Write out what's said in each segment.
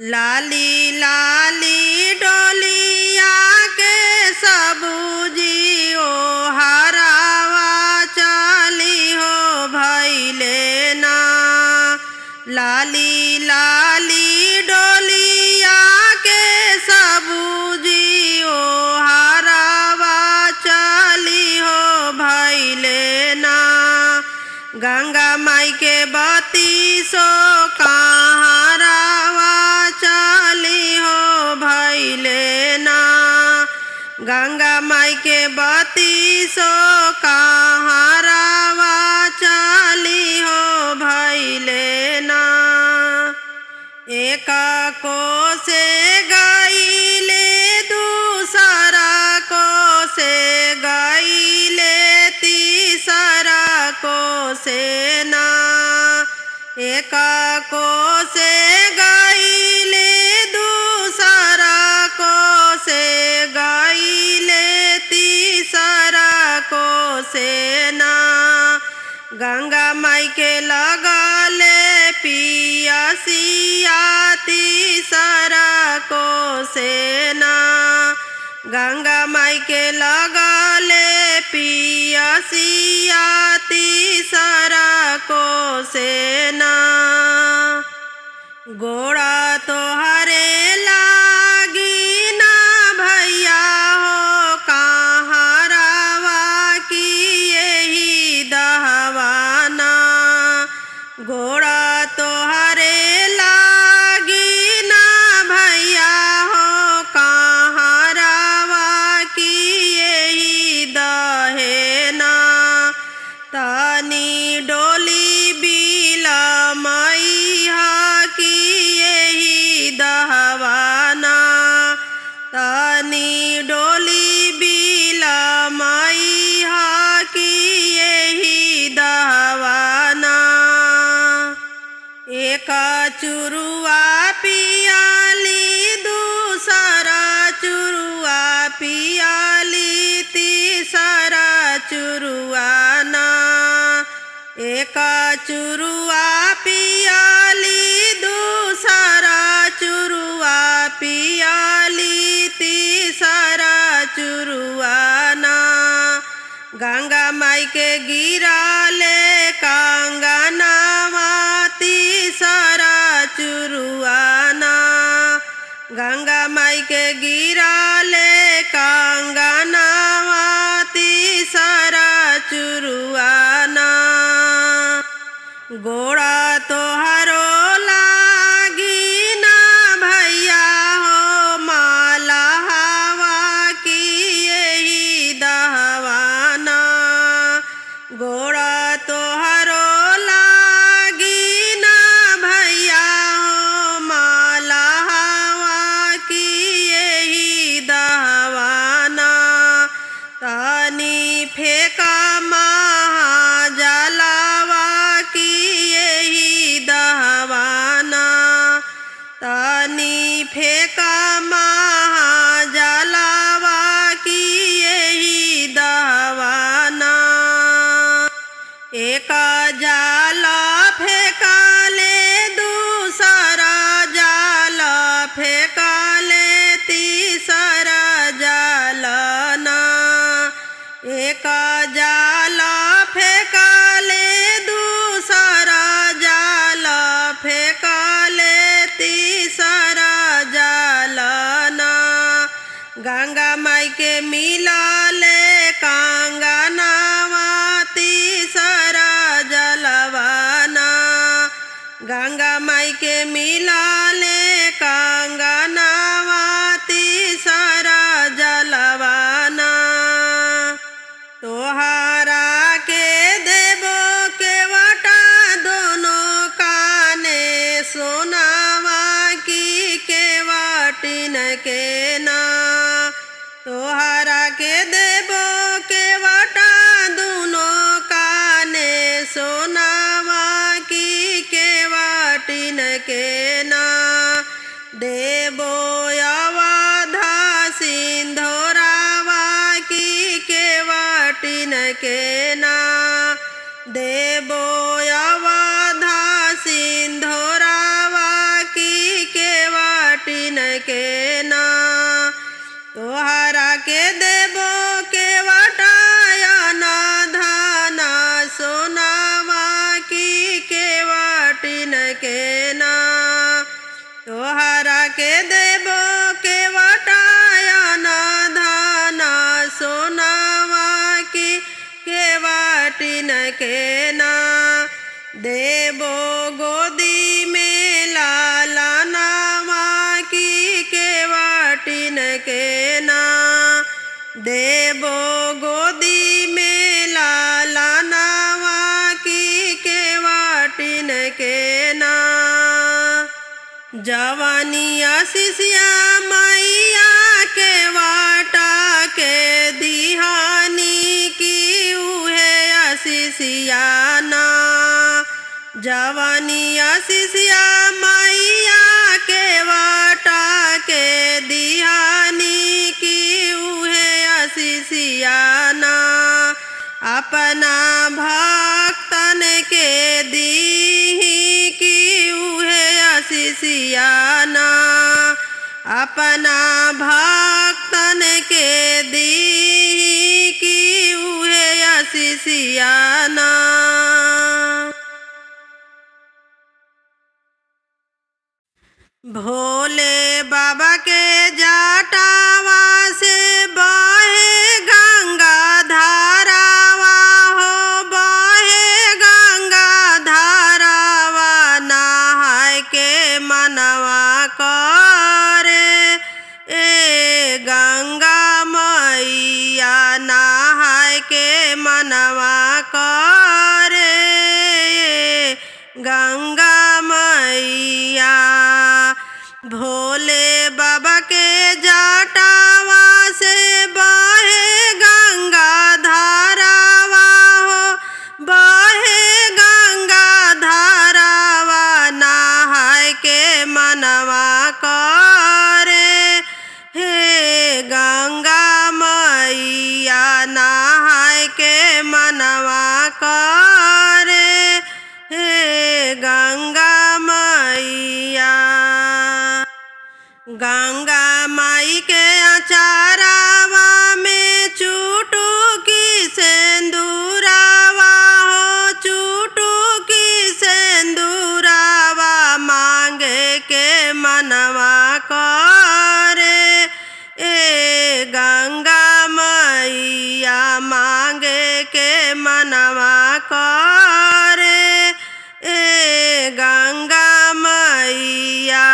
लाली लाली डोलिया के सबूजियो हरावा चली हो भैले ना। लाली लाली डोलिया के सबूजियो हरावा चली हो भैले ना। गंगा माई के बत्तीसो कहारावा चली हो भैले ना। गंगा माई के बत्तीसो कहारावा चली हो भैले ना। एक को से गईले दूसरा को से गईले तीसरा को से ना। एक को से गईले दूसरा को से गईले तीसरा को से ना। गंगा माई के लगले पियसिया तीसरा को से ना। गंगा माई के लगले पियसिया तीसरा को से ना। गोड़ा तोहरे लागी ना भैया हो कहारावा की यही दहवाना। गोड़ा तोहरे लागी ना भैया हो कहारावा की यही दहेना। तनी डोली बिलमई हा की यही दहवाना। तनी डोली बिलमई हा की यही दहवाना। एक चुरुआ पियाली दूसरा चुरुआ पियाली तीसरा चुरुआ ना। एक चुरुआ पियाली दूसरा चुरुआ पियाली तीसरा चुरुआ ना। गंगा माई के गिराले कंगनवा तीसरा चुरुआ ना। गंगा माई के गिराले कंगनवा तीसरा चुरुआ ना। गोड़ा तोहरो लागी ना भैया हो माला हवा की यही दहवाना। गोड़ा तोहरो लागी ना भैया हो माला हवा की यही दहवाना। तनी फेंका महाजलावा की यही दहवाना। तनी फेंका महाजलावा की यही दहवाना। एक जाल फेंकाले दूसरा जाल फेंकाले तीसरा जाल ना। एक जाल फेंकाले दूसरा जाल फेंकाले तीसरा जाल ना। गंगा माई के मिलले कंगनवा तीसरा जलवाना। गंगा माई के मिलले कंगनवा तीसरा जलवाना। तोहरा के देबो के वटा दोनों काने सोनावा की के वाटिन के ना। तोहरा के देबो के वटा दोनों काने सोनावा की के वाटिन के ना। देबो अवधा सिंधोरावा की के वाटिन के ना। देबो अवधा सिंधोरावा की केवा के ना तोहरा के देबो के वटाया ना धाना सोनावा की के वाटिन के ना तोहरा के देबो के वटाया ना धाना सोनावा की के वाटिन के ना देबो गोदी में लाला नावा की के वाटिन के ना देबो गोदी में लाला नावा की के वाटिन के ना जवानिया शिष्या मैया के वाटा के दिहानी की उहे शिष्या ना जवानिया शिष्या मैया के वाटा के दिहानी की उहे शिष्या ना अपना भक्तन के दीही की उहे शिष्या ना अपना भक्तन के दीही की उहे शिष्या ना भोले बाबा के जटावा से बहे गंगा धारावा हो बहे गंगा धारावा नहाय के मनवा करे ए गंगा मैया नहाय के मनवा करे गंगा मैया भोले बाबा के जटावा से बहे गंगा धारावा हो बहे गंगा धारावा नहाय के मनवा करे हे गंगा मैया नहाय के मनवा करे हे गंगा मैया गंगा माई के अचारावा में चुटुकी सेंदूरावा हो चुटुकी सेंदूरावा मांगे के मनवा करे ए गंगा मैया मांगे के मनवा करे ए गंगा मैया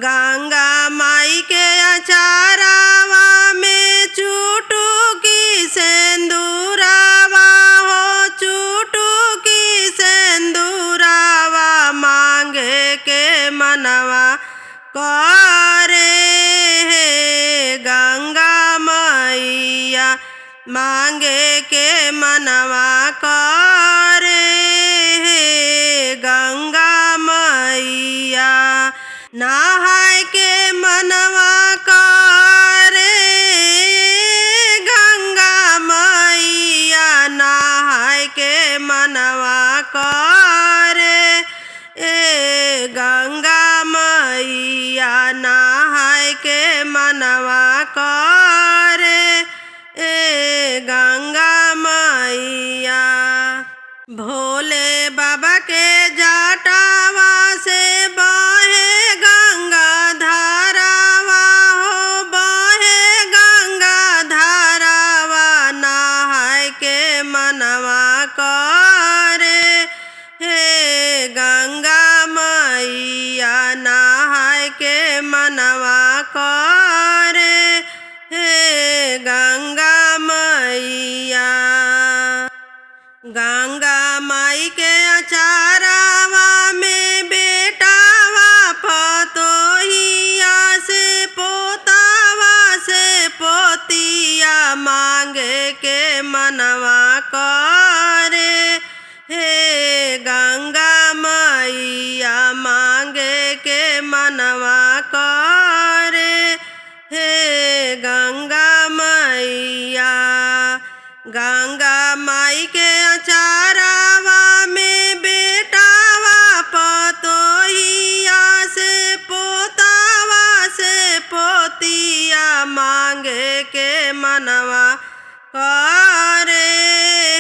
गंगा माई के अचारावा में चुटुकी सेंदूरावा हो चुटुकी सेंदूरावा मांगे के मनवा करे हे गंगा मैया मांगे के मनवा करे हे गंगा मैया नहाय के मनवा करे गंगा मैया नहाय के मनवा करे ए गंगा मैया नहाय के मनवा करे ए गंगा मैया भोले बाबा के जटावा से बहे गंगा धारावा हो बहे गंगा धारावा नहाय के मनवा करे हे गंगा मैया नहाय के मनवा करे हे गंगा मैया गंगा माई के अचारावा में बेटावा पतोहिया से पोतावा से पोतिया मांगे के मनवा करे हे गंगा मैया मांगे के मनवा करे हे गंगा मैया गंगा माई के अचारावा में बेटावा पतोहिया से पोतावा मांगे के मनवा करे।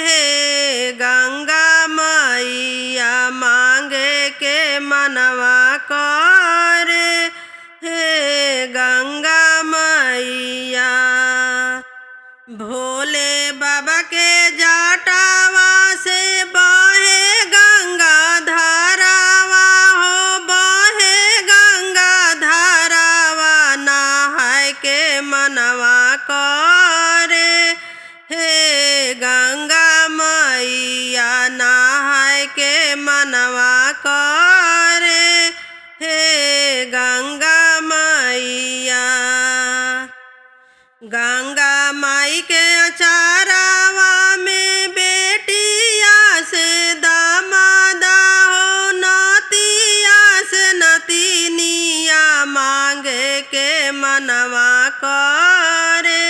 हे गंगा मैया मांगे के मनवा करे। हे गंगा मैया भोले बाबा के जटावा से बहे गंगा धारावा हो बहे गंगा धारावा नहाय के मनवा करे। हे गंगा मैया नहाय के मनवा करे। हे गंगा मैया गंगा माई के अचारावा में बेटिया से दामादा हो नतिया से नतिनिया मांगे के मनवा करे।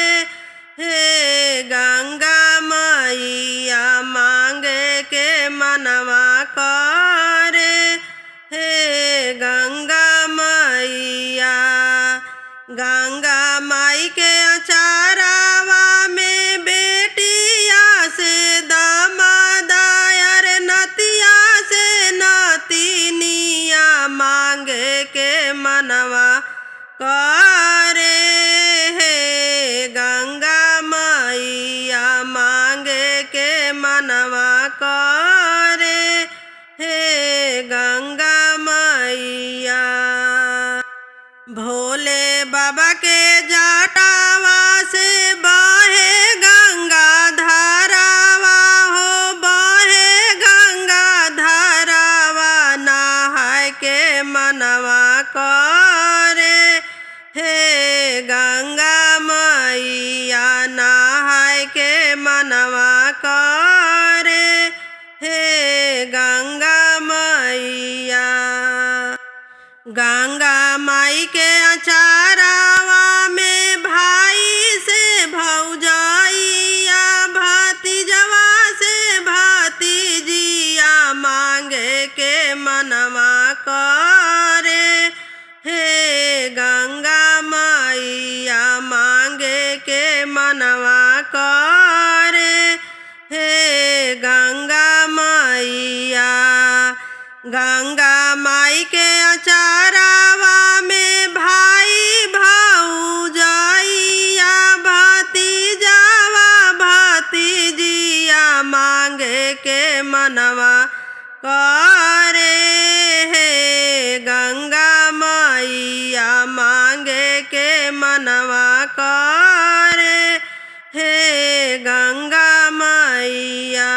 हे गंगा मैया मांगे के मनवा करे। हे गंगा मैया गंगा माई के अचारावा में बेटिया से दामादा अरे नतिया से नतिनिया मांगे के मनवा करे। हे गंगा मैया मांगे के मनवा करे। हे गंगा मैया भोले बाबा के जटावा से बहे गंगा धारावा हो बहे गंगा धारावा नहाय के मनवा करे। हे गंगा मैया नहाय के मनवा करे। हे गंगा मैया गंगा माई के अचारावा में भाई से भौजाइया भतीजवा से भतीजिया मांगे के मनवा करे। हे गंगा मैया मांगे के मनवा करे। हे गंगा मैया गंगा माई के अचारावा में भाई भौजाइया भतीजावा भतीजिया मांगे के मनवा करे। हे गंगा मैया मांगे के मनवा करे। हे गंगा मैया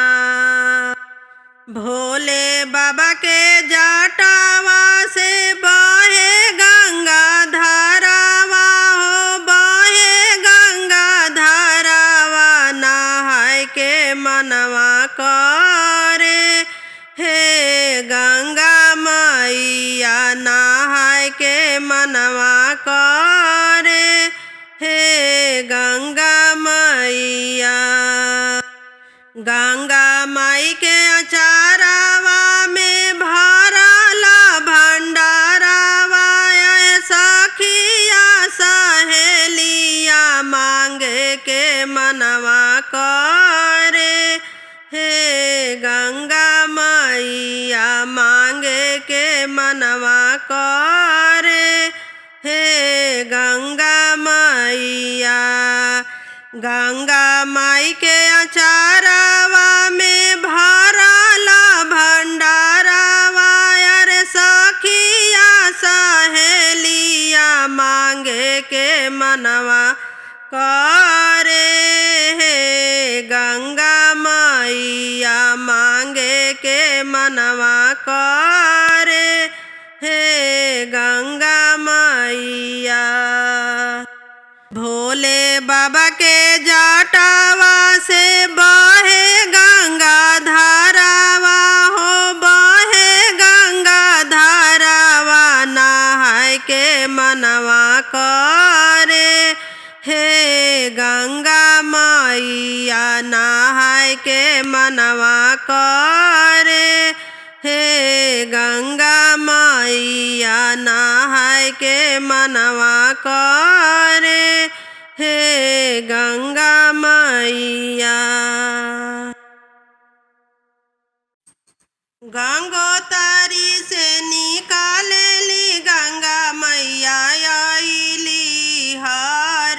भोले बाबा के जटावा से बहे गंगा धारावा हो बहे गंगा धारावा नहाय के मनवा करे। हे गंगा मैया नहाय के मनवा करे। हे गंगा मैया गंगा माई के अचारावा में भरला भंडारावा सखिया सहेलिया मांगे के मनवा करे। हे गंगा मैया मांगे के मनवा करे। हे गंगा मैया गंगा माई के अचारावा में भरला भंडारावा अरे सखिया सहेलिया मांगे के मनवा करे। हे गंगा मैया मांगे के मनवा करे। हे गंगा मैया भोले बाबा के जटावा से बहे गंगा धारावा हो बहे गंगा धारावा नहाय के मनवा करे। हे गंगा मैया नहाय के मनवा करे। हे गंगा मैया नहाय के मनवा करे। हे गंगा मैया। गंगोत्री से निकालेली गंगा मैया आइली हरिद्वार।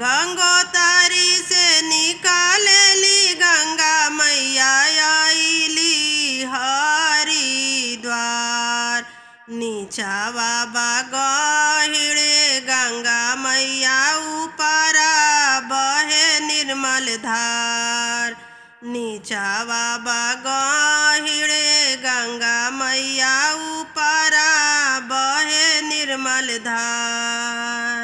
गंगोत्री से निकालेली गंगा मैया आइली हरिद्वार। नीचावा बा गहिरे गंगा मैया ऊपरा बहे निर्मल धार। नीचावा बा गहिरे गंगा मैया ऊपरा बहे निर्मल धार।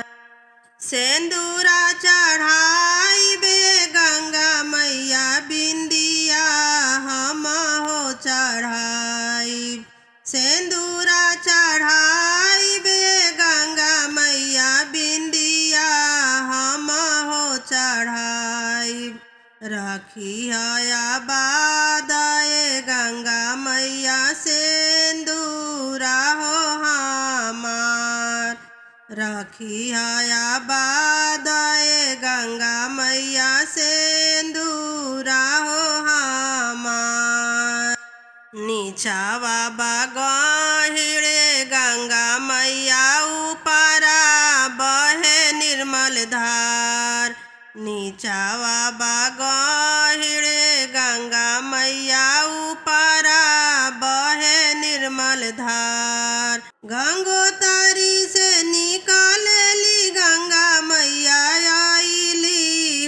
सेंदूरा चढ़ाइबे गंगा मैया बिंदिया हम हो चढ़ाइब। सेंदूरा चढ़ाइबे गंगा मैया बिंदिया हम हो चढ़ाइब। रखिया बादाए गंगा मैया सेंदूरा हो हमार। रखिया बादाए गंगा मैया सेंदूरा हो हमार। नीचावा बा गहिरे गंगा मैया ऊपरा बहे निर्मल धार। नीचावा बा गहिरे गंगा मैया ऊपरा बहे निर्मल धार। गंगोत्री से निकालेली गंगा मैया आइली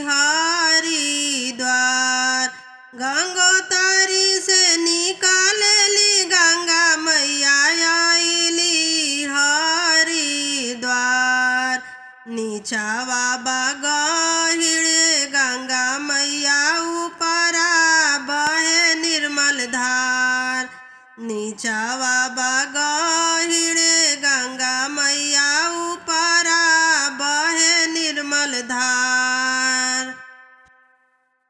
हरिद्वार। गंगोत्री से निकालेली गंगा मैया आइली हरिद्वार। नीचावा बा गहिरे गंगा मैया ऊपरा बहे निर्मल धार। नीचावा बा गहिरे गंगा मैया ऊपरा बहे निर्मल धार।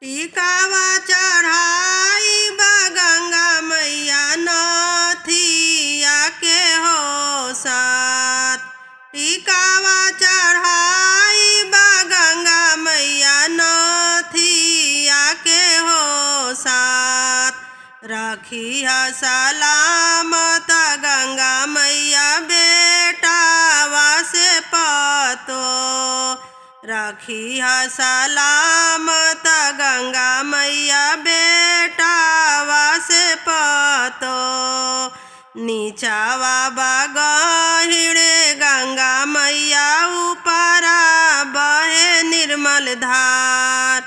टीकावा चढ़ाई बा गंगा मैया नथिया के हो साथ। टीकावा चढ़ाई बा गंगा मैया नथिया के हो साथ। रखिया सलामत गंगा मैया बेटावा से पतो। रखिया सलामत गंगा मैया बेटावा से पतो। नीचावा बा गहिरे गंगा मैया ऊपरा बहे निर्मल धार।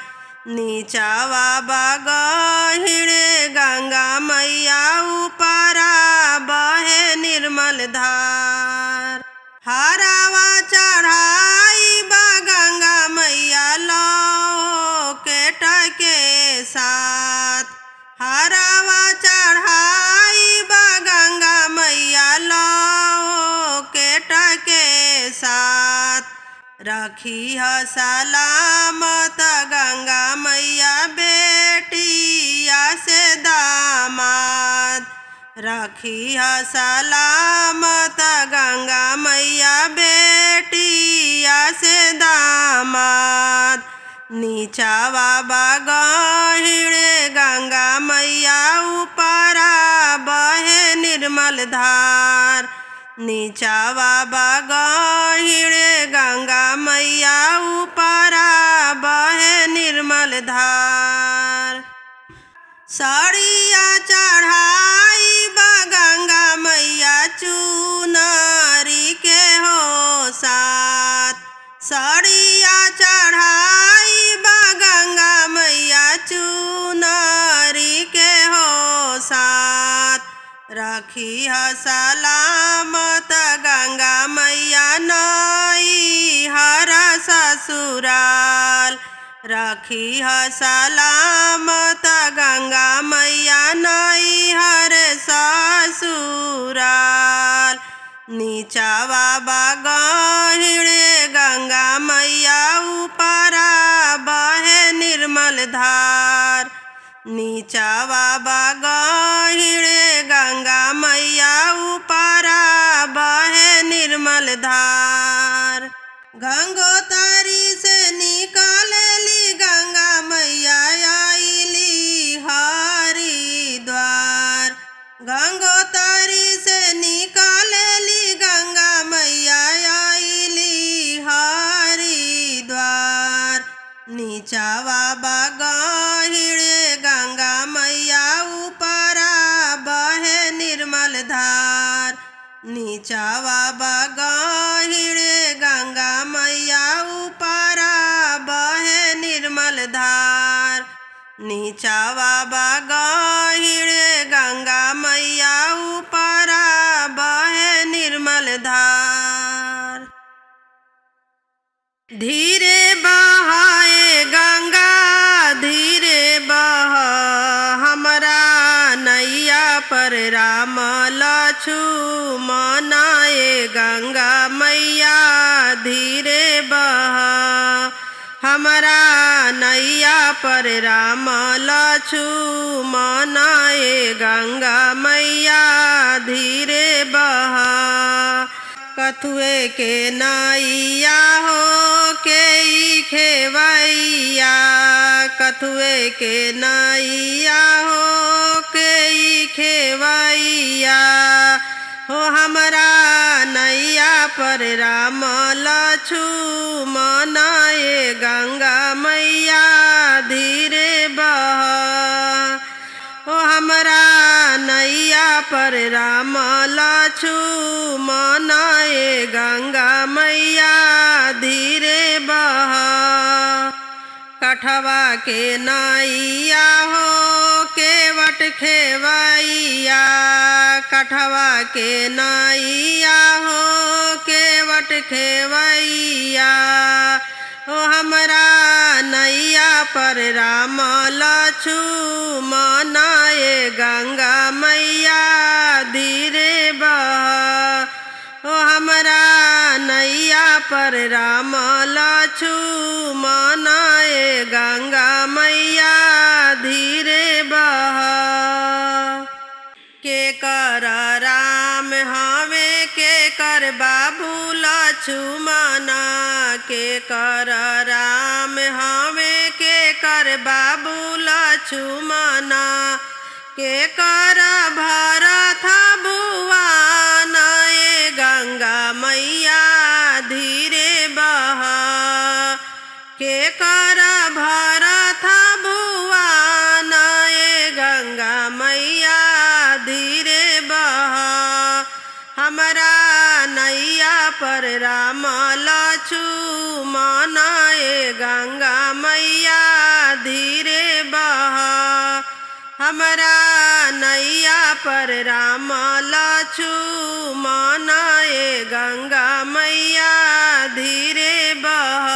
नीचावा बा गहिरे गंगा मैया ऊपरा बहे निर्मल धार। हरावा चढ़ाई बा गंगा मैया लौकेट के साथ। हरावा चढ़ाई बा गंगा मैया लौकेट के साथ। रखिया सलामत गंगा मैया बेटिया से दामाद। रखिया सलामत गंगा मैया बेटिया से दामाद। नीचावा बा गहिरे गंगा मैया ऊपरा बहे निर्मल धार। नीचावा बा गहिरे गंगा मैया ऊपरा बहे निर्मल धार। साड़िया चढ़ाई बा गंगा मैया चुनरी के हो साथ। साड़िया चढ़ाई बा गंगा मैया चुनरी के हो साथ। रखिया सलामत गंगा मैया नैहर ससुराल। रखिया सलामत गंगा मैया नैहर ससुराल। नीचावा बा गहिरे गंगा मैया ऊपरा बहे निर्मल धार। नीचावा बा गहिरे गंगा मैया ऊपरा बहे निर्मल धार। गंगोतारी से निकालेली गंगा मैया आईली हरिद्वार। गंगोतारी से निकालेली गंगा मैया आईली हरिद्वार। नीचावा गहिड़े गंगा मैया ऊपरा बहे निर्मल धार। नीचावा गहिड़े गंगा मैया ऊपरा बहे निर्मल धार। नीचावा गहिड़े गंगा मैया ऊपरा बहे निर्मल धार। धीरे बहाए गंगा धीरे बह हमरा नैया पर राम लक्ष्मण गंगा मैया धीरे बह हमरा नैया पर राम लक्ष्मण गंगा मैया धीरे बह। कथुए के नैया हो के खेवैया। कथुए के नैया हो के खेवैया। हो हमरा नैया पर राम लक्ष्मण गंगा मैया धीरे बह। हो हमरा नैया पर राम लक्ष्मण गंगा मैया धीरे बह। कठवा के नैया हो केवट खेवैया। कठवा के नैया हो केवट खेवैया। हो हमरा नैया पर राम लक्ष्मण गंगा मैया धीरे बह। हो हमरा नैया पर राम लक्ष्मण गंगा मैया धीरे बह। के कर राम हवे के कर बाबू लक्ष्मण। के कर राम हवे के कर बाबू लक्ष्मण। के कर भरत भुवन गंगा मैया धीरे बह। के कर भरत भुवन गंगा मैया धीरे बह। हमरा नैया पर राम लक्ष्मण गंगा मैया धीरे बह। हमरा नैया पर राम लक्ष्मण गंगा मैया धीरे बह।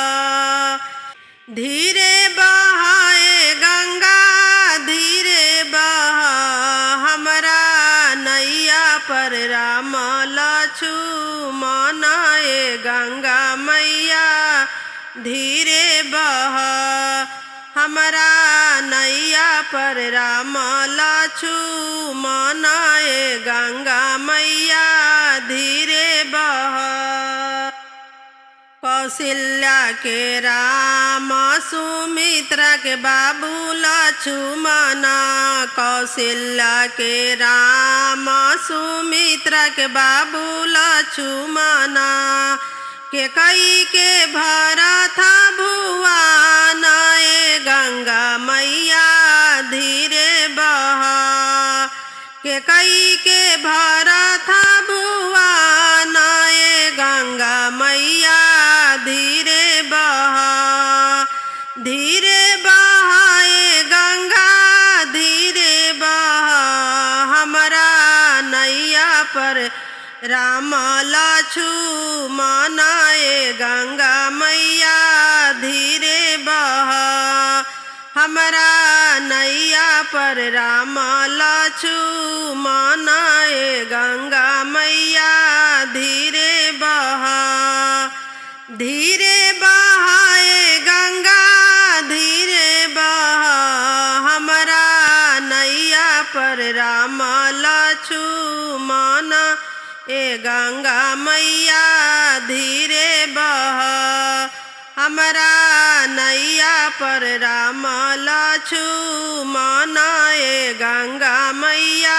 धीरे बहाए गंगा धीरे बह हमरा नैया पर राम लक्ष्मण गंगा मैया धीरे बह। हमरा नैया पर राम लक्ष्मण गंगा मैया धीरे बह। कौशल्या के राम सुमित्रा के बाबू लक्ष्मण। कौशल्या के राम सुमित्रा के बाबू लक्ष्मण। के कई के भरत भुवन गंगा मैया धीरे बह। के कई के भरत भुवन गंगा मैया धीरे बह। धीरे बहाए गंगा धीरे बह हमरा नैया पर राम लक्ष्मण गंगा मैया धीरे बह। हमरा नैया पर राम लक्ष्मण गंगा मैया धीरे बह। धीरे बहाए गंगा धीरे बह हमरा नैया पर राम लक्ष्मण गंगा मैया धीरे बह। हमरा नैया पर राम लक्ष्मण ए गंगा मैया